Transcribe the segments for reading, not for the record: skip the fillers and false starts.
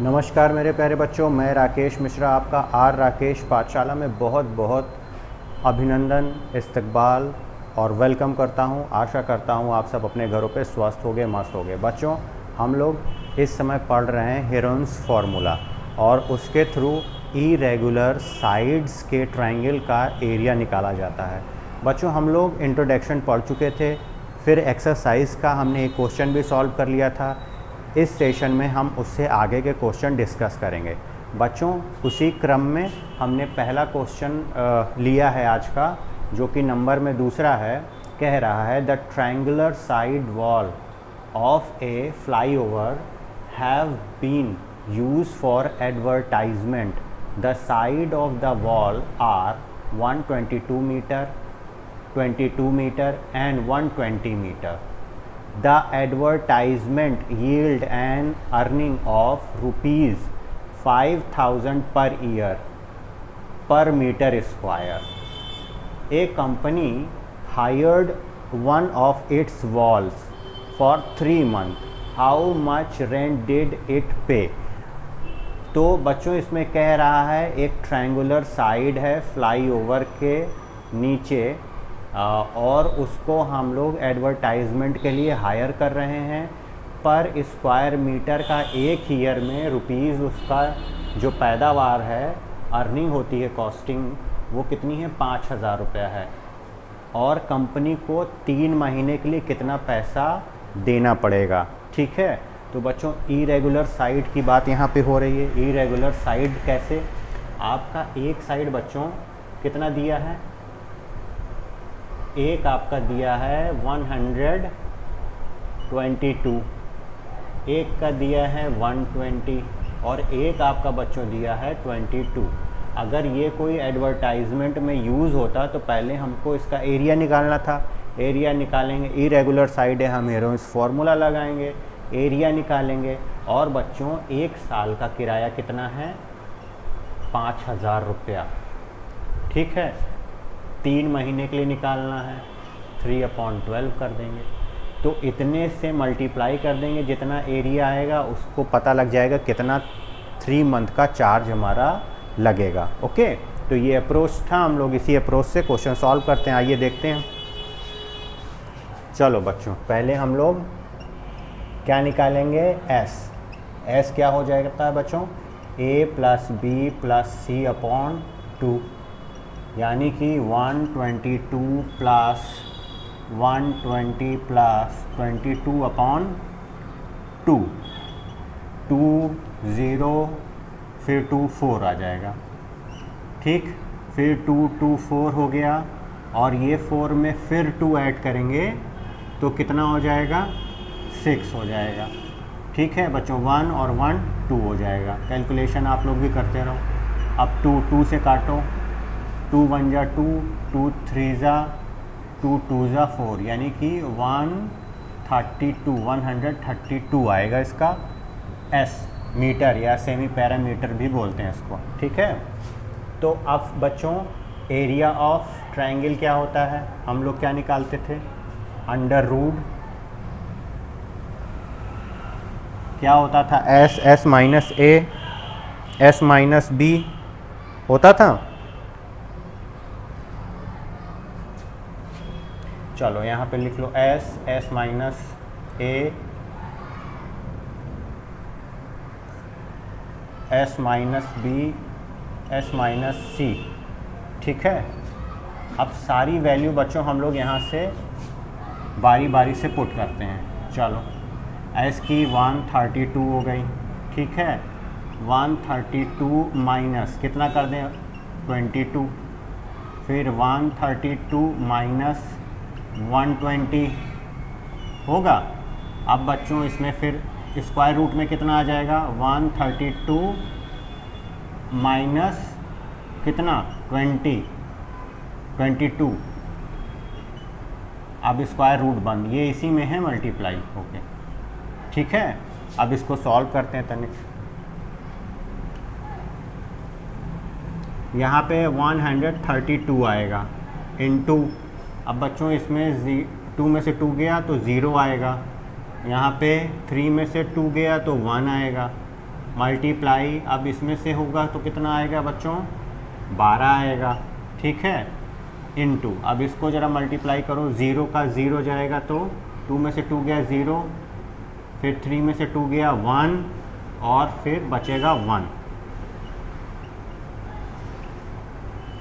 नमस्कार मेरे प्यारे बच्चों, मैं राकेश मिश्रा आपका आर राकेश पाठशाला में बहुत बहुत अभिनंदन, इस्तकबाल और वेलकम करता हूं। आशा करता हूं आप सब अपने घरों पे स्वस्थ होंगे, मस्त होंगे। बच्चों, हम लोग इस समय पढ़ रहे हैं हेरोन्स फार्मूला और उसके थ्रू इरेगुलर साइड्स के ट्रायंगल का एरिया निकाला जाता है। बच्चों, हम लोग इंट्रोडक्शन पढ़ चुके थे, फिर एक्सरसाइज का हमने एक क्वेश्चन भी सॉल्व कर लिया था। इस सेशन में हम उससे आगे के क्वेश्चन डिस्कस करेंगे। बच्चों, उसी क्रम में हमने पहला क्वेश्चन लिया है आज का, जो कि नंबर में दूसरा है। कह रहा है the triangular side wall of a flyover have been used for advertisement. The side of the wall are 122 metre, 22 metre and 120 metre. The advertisement yield an earning of rupees 5,000 per year per meter square. A company hired one of its walls for 3 months. How much rent did it pay? तो बच्चों, इसमें कह रहा है एक triangular side है flyover के नीचे और उसको हम लोग एडवर्टाइजमेंट के लिए हायर कर रहे हैं। पर स्क्वायर मीटर का एक ईयर में रुपीज़ उसका जो पैदावार है, अर्निंग होती है, कॉस्टिंग, वो कितनी है? 5,000 रुपया है। और कंपनी को 3 महीने के लिए कितना पैसा देना पड़ेगा? ठीक है। तो बच्चों, इरेगुलर साइड की बात यहाँ पे हो रही है। इरेगुलर साइड कैसे? आपका एक साइड बच्चों कितना दिया है? एक आपका दिया है 122, एक का दिया है 120 और एक आपका बच्चों दिया है 22। अगर ये कोई एडवर्टाइजमेंट में यूज़ होता तो पहले हमको इसका एरिया निकालना था। एरिया निकालेंगे, इरेगुलर साइड है, हम हेरोन्स फार्मूला लगाएंगे, एरिया निकालेंगे। और बच्चों, एक साल का किराया कितना है? 5,000 रुपया। ठीक है। 3 महीने के लिए निकालना है, 3/12 कर देंगे। तो इतने से मल्टीप्लाई कर देंगे, जितना एरिया आएगा उसको पता लग जाएगा कितना 3 मंथ का चार्ज हमारा लगेगा। ओके, तो ये अप्रोच था। हम लोग इसी अप्रोच से क्वेश्चन सॉल्व करते हैं। आइए देखते हैं। चलो बच्चों, पहले हम लोग क्या निकालेंगे? एस क्या हो जाएगा बच्चों? a + b + c/2, यानी कि 122 + 120 + 22/2, 2 0 फिर 2 4 आ जाएगा। ठीक, फिर 2 2 4 हो गया और ये 4 में फिर 2 ऐड करेंगे तो कितना हो जाएगा? 6 हो जाएगा। ठीक है बच्चों, 1 और 1 2 हो जाएगा। कैलकुलेशन आप लोग भी करते रहो। अब 2 से काटो, 2 1 जा 2, 2 3 जा 2, 2 जा 4, यानी कि 132 आएगा इसका एस मीटर, या सेमी पैरामीटर भी बोलते हैं इसको। ठीक है। तो अब बच्चों, एरिया ऑफ ट्रायंगल क्या होता है? हम लोग क्या निकालते थे? अंडर रूट क्या होता था? S minus A, S minus B होता था। चलो यहाँ पे लिख लो S minus A, S minus B, S minus C. ठीक है। अब सारी वैल्यू बच्चों हम लोग यहाँ से बारी बारी से पुट करते हैं। चलो, एस की 132 हो गई। ठीक है। 132 माइनस कितना कर दें? 22। फिर 132 माइनस 120 होगा। अब बच्चों, इसमें फिर स्क्वायर रूट में कितना आ जाएगा? 132 माइनस कितना? 22। अब स्क्वायर रूट बंद, ये इसी में है मल्टीप्लाई होके। ठीक है। अब इसको सॉल्व करते हैं तनिक। यहाँ पे 132 आएगा इनटू, अब बच्चों इसमें 2 में से 2 गया तो 0 आएगा, यहाँ पे 3 में से 2 गया तो 1 आएगा, मल्टीप्लाई, अब इसमें से होगा तो कितना आएगा बच्चों, 12 आएगा, ठीक है, इनटू, अब इसको ज़रा मल्टीप्लाई करो, 0 का 0 जाएगा तो 2 में से 2 गया 0, फिर 3 में से 2 गया 1 और फिर बचेगा 1।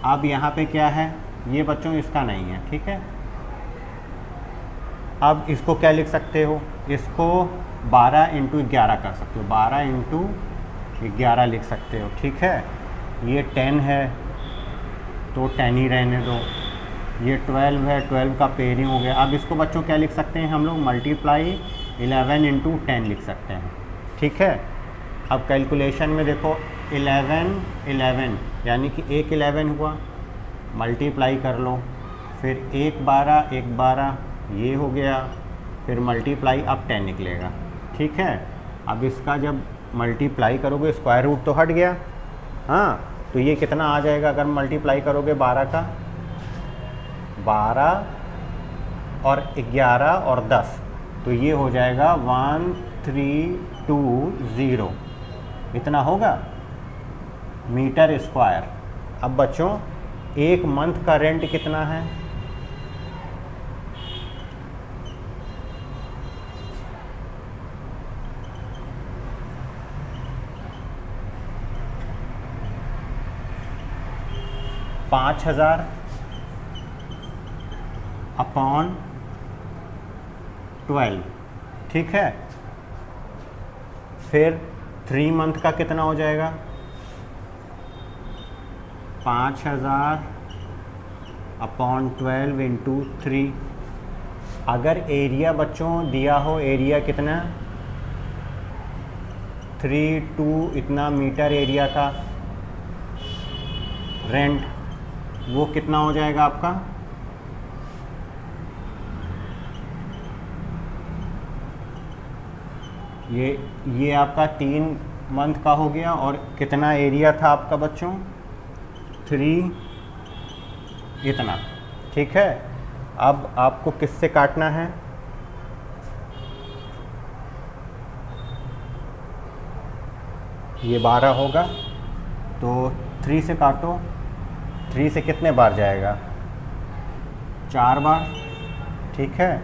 अब यहाँ पे क्या है, ये बच्चों इसका नहीं है, ठीक है। अब इसको क्या लिख सकते हो, इसको 12 इंटू 11 कर सकते हो, 12 इंटू 11 लिख सकते हो, ठीक है। ये 10 है तो 10 ही रहने दो, ये 12 है, 12 का पेयरिंग हो गया। अब इसको बच्चों क्या लिख सकते हैं हम लोग, मल्टीप्लाई 11 इंटू 10 लिख सकते हैं, ठीक है। अब कैलकुलेशन में देखो 11 यानी कि एक 11 हुआ, मल्टीप्लाई कर लो, फिर 1 12 ये हो गया, फिर मल्टीप्लाई अब 10 निकलेगा, ठीक है। अब इसका जब मल्टीप्लाई करोगे स्क्वायर रूट तो हट गया, हाँ, तो ये कितना आ जाएगा अगर मल्टीप्लाई करोगे 12 का, 12 और 11 और 10, तो ये हो जाएगा 1320, इतना होगा मीटर स्क्वायर। अब बच्चों एक मंथ का रेंट कितना है, $5000 अपॉन 12, ठीक है। फिर 3 मंथ का कितना हो जाएगा, 5000 अपॉन 12 इंटू 3। अगर एरिया बच्चों दिया हो, एरिया कितना 32 इतना मीटर एरिया का रेंट, वो कितना हो जाएगा आपका, ये आपका 3 मंथ का हो गया। और कितना एरिया था आपका बच्चों, 3 इतना, ठीक है। अब आपको किससे काटना है, ये 12 होगा तो 3 से काटो, 3 से कितने बार जाएगा, 4 बार, ठीक है।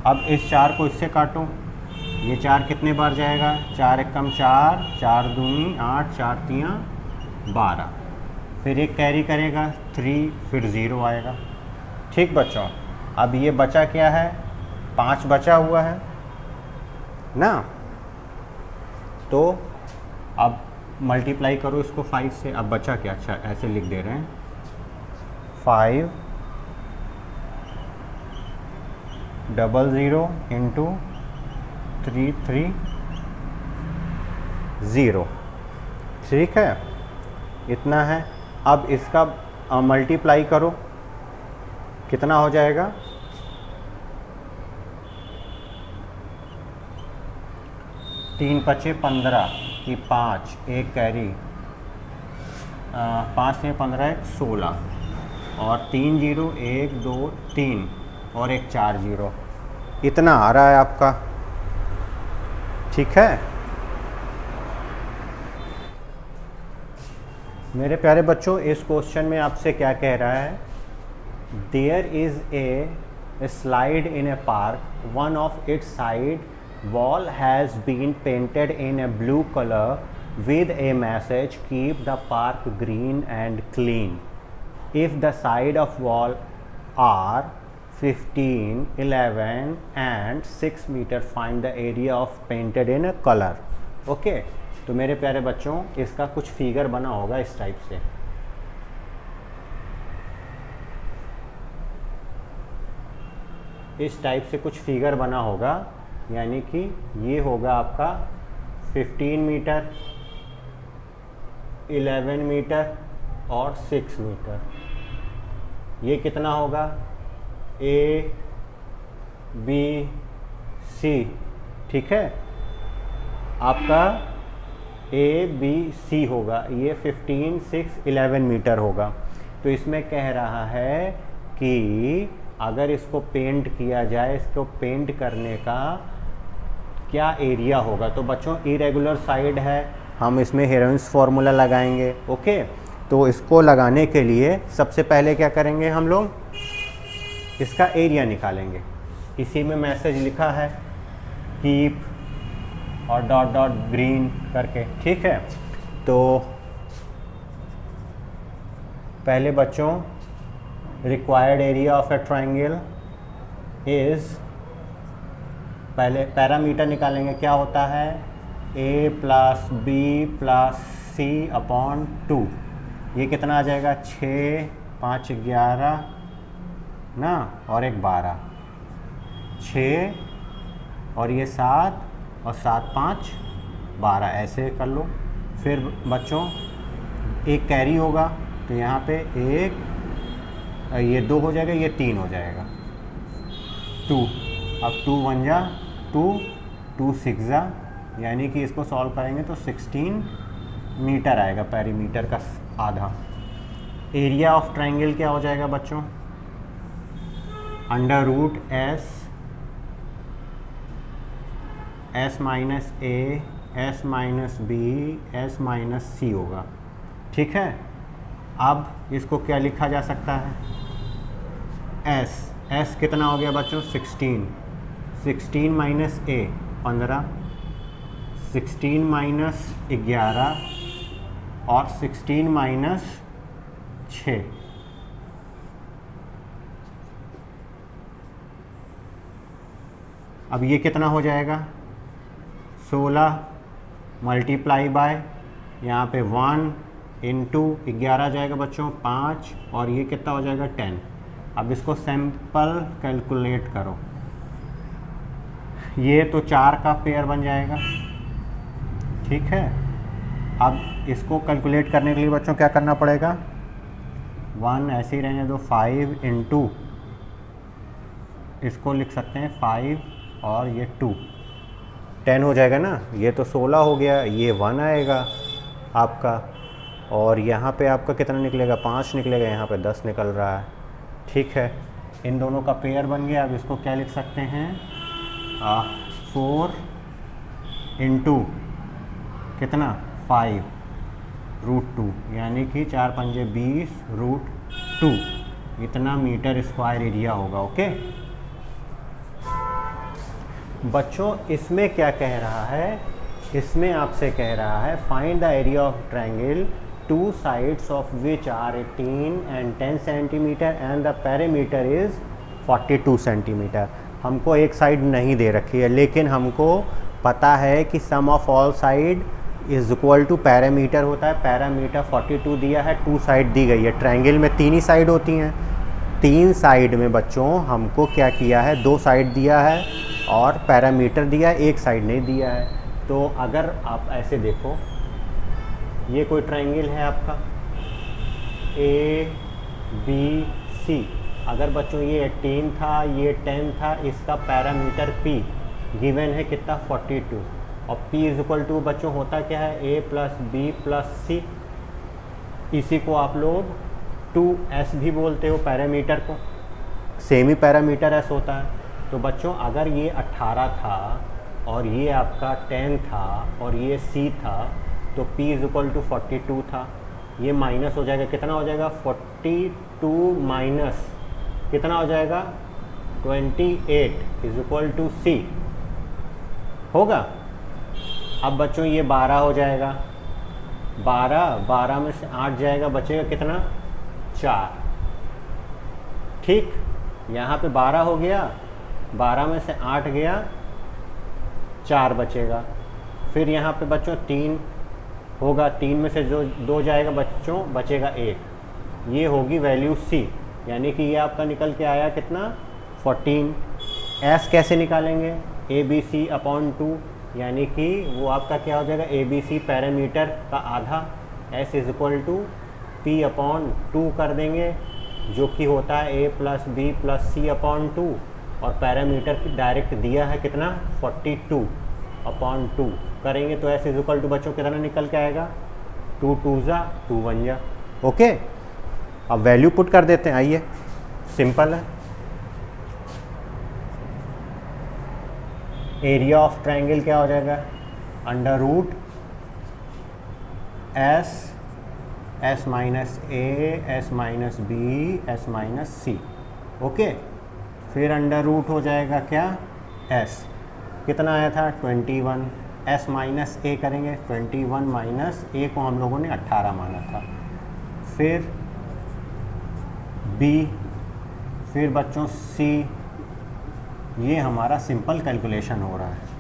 अब इस 4 को इससे काटो, ये 4 कितने बार जाएगा, 4 एकम 4, 4 दूनी 8, 4 तियाँ 12, फिर एक कैरी करेगा 3, फिर 0 आएगा, ठीक बच्चों। अब ये बचा क्या है, 5 बचा हुआ है ना, तो अब मल्टीप्लाई करो इसको 5 से। अब बचा क्या, अच्छा ऐसे लिख दे रहे हैं, 5 00 इंटू 330, ठीक है, इतना है। अब इसका मल्टीप्लाई करो, कितना हो जाएगा, 3 पचे 15 की 5, एक कैरी, 5 से 15 एक 16 और 3 0 1 2 3 और एक 4 0, इतना आ रहा है आपका, ठीक है। मेरे प्यारे बच्चों, इस क्वेश्चन में आपसे क्या कह रहा है, there is a slide in a park, one of its side wall has been painted in a blue color with a message, keep the park green and clean. If the side of wall are 15, 11 and 6 meter, find the area of painted in a color. Okay, तो मेरे प्यारे बच्चों इसका कुछ figure बना होगा इस type से, इस टाइप से कुछ फिगर बना होगा, यानी कि ये होगा आपका 15 मीटर, 11 मीटर और 6 मीटर। ये कितना होगा, A B C, ठीक है, आपका A B C होगा, ये 15 6 11 मीटर होगा। तो इसमें कह रहा है कि अगर इसको पेंट किया जाए, इसको पेंट करने का क्या एरिया होगा। तो बच्चों इरेगुलर साइड है हम इसमें हेरोइंस फार्मूला लगाएंगे। ओके, तो इसको लगाने के लिए सबसे पहले क्या करेंगे, हम लोग इसका एरिया निकालेंगे। इसी में मैसेज लिखा है कीप और डॉट डॉट ग्रीन करके, ठीक है। तो पहले बच्चों, required area of a triangle is, पहले पैरामीटर निकालेंगे, क्या होता है a plus B plus C upon 2। ये कितना आ जाएगा, 6 5 11 ना, और एक 12, 6 और ये 7 और 7 5 12, ऐसे कर लो। फिर बच्चों एक कैरी होगा, तो यहाँ पे एक, ये 2 हो जाएगा, ये 3 हो जाएगा, 2। अब 2 1 जा 2, 2 6 जा, यानी कि इसको सॉल्व करेंगे तो 16 मीटर आएगा, पेरीमीटर का आधा। एरिया ऑफ ट्रायंगल क्या हो जाएगा बच्चों, under root S minus A S minus B S minus C होगा, ठीक है। अब इसको क्या लिखा जा सकता है, एस कितना हो गया बच्चों, 16 माइनस ए 15, 16 माइनस 11 और 16 माइनस 6, अब ये कितना हो जाएगा, 16 मल्टीप्लाई बाय, यहाँ पे 1 इंटू 11 जाएगा बच्चों 5, और ये कितना हो जाएगा 10। अब इसको सैंपल कैलकुलेट करो, ये तो 4 का पेयर बन जाएगा, ठीक है। अब इसको कैलकुलेट करने के लिए बच्चों क्या करना पड़ेगा, 1 ऐसे ही रहने दो, 5 इंटू, इसको लिख सकते हैं 5 और ये 2, 10 हो जाएगा ना। ये तो 16 हो गया, ये 1 आएगा आपका, और यहाँ पे आपका कितना निकलेगा, 5 निकलेगा, यहाँ पे 10 निकल रहा है, ठीक है। इन दोनों का पेयर बन गया। अब इसको क्या लिख सकते हैं, 4 इंटू कितना 5 रूट 2, यानी कि 4 पंजे 20 रूट 2, इतना मीटर स्क्वायर एरिया होगा। ओके बच्चों, इसमें क्या कह रहा है, इसमें आपसे कह रहा है find the area of triangle, 2 sides of which are 18 and 10 centimetre and the perimeter is 42 centimetre. हमको एक साइड नहीं दे रखी है, लेकिन हमको पता है कि sum of all side is equal to parameter होता है। पैरामीटर 42 दिया है, 2 साइड दी गई है। ट्रायंगल में 3 ही साइड होती हैं, 3 साइड में बच्चों हमको क्या किया है, 2 साइड दिया है और पैरामीटर दिया है, एक साइड नहीं दिया है। तो अगर आप ऐसे देखो, ये कोई ट्रायंगल है आपका ए बी सी, अगर बच्चों ये 18 था, ये 10 था, इसका पैरामीटर P गिवन है कितना 42, और P इज इक्वल टू बच्चों होता क्या है, A प्लस बी प्लस सी। इसी को आप लोग 2S भी बोलते हो, पैरामीटर को, सेम ही पैरामीटर S होता है। तो बच्चों अगर ये 18 था और ये आपका 10 था और ये C था, तो P इज इक्वल टू 42 था। ये माइनस हो जाएगा, कितना हो जाएगा 42 माइनस कितना हो जाएगा 28 इज इक्वल टू C होगा। अब बच्चों ये 12 हो जाएगा, 12 में से 8 जाएगा, बचेगा कितना 4, ठीक। यहाँ पे 12 हो गया, 12 में से 8 गया, 4 बचेगा। फिर यहाँ पे बच्चों 3 होगा, 3 में से जो 2 जाएगा बच्चों, बचेगा 1। ये होगी वैल्यू C, यानी कि ये आपका निकल के आया कितना 14। S कैसे निकालेंगे, ABC अपॉन 2, यानी कि वो आपका क्या हो जाएगा, ABC पैरामीटर का आधा, S is equal to P upon 2 कर देंगे, जो कि होता है A plus B plus C upon 2, और पैरामीटर डायरेक्ट दिया है कितना 42 अपॉन 2 करेंगे तो S इज इक्वल टू बच्चों कितना निकल के आएगा 2 2 जा 2 1 जा। ओके, अब वैल्यू पुट कर देते हैं, आइए, सिंपल है। एरिया ऑफ ट्रायंगल क्या हो जाएगा, under root S, S minus A, S minus B, S minus C. Okay, फिर अंडर रूट हो जाएगा क्या, एस कितना आया था 21, एस माइनस ए करेंगे 21 माइनस ए को हम लोगों ने 18 माना था। फिर बी, फिर बच्चों सी, ये हमारा सिंपल कैलकुलेशन हो रहा है।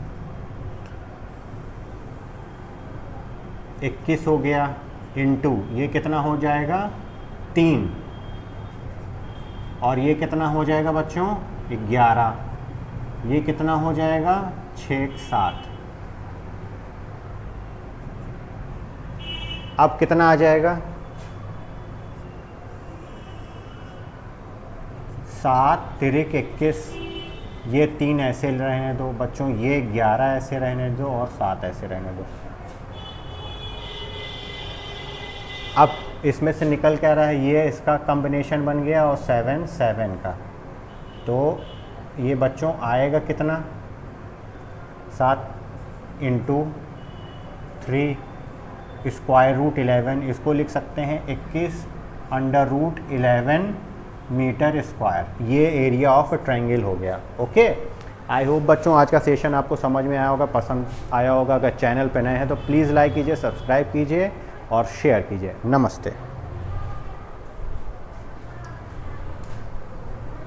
21 हो गया इनटू ये कितना हो जाएगा 3, और ये कितना हो जाएगा बच्चों 11, ये कितना हो जाएगा 6 7। अब कितना आ जाएगा 7 तिरिक 21, ये 3 ऐसे रहने दो बच्चों, ये 11 ऐसे रहने दो और 7 ऐसे रहने दो। अब इसमें से निकल क्या रहा है, ये इसका कॉम्बिनेशन बन गया और 7 7 का, तो ये बच्चों आएगा कितना 7 इंटू 3 स्क्वायर रूट 11, इसको लिख सकते हैं 21 अंडर रूट 11 मीटर स्क्वायर। ये एरिया ऑफ ट्रायंगल हो गया। ओके, आई होप बच्चों आज का सेशन आपको समझ में आया होगा, पसंद आया होगा। अगर चैनल पर नए हैं तो प्लीज़ लाइक कीजिए, सब्सक्राइब कीजिए और शेयर कीजिए। नमस्ते।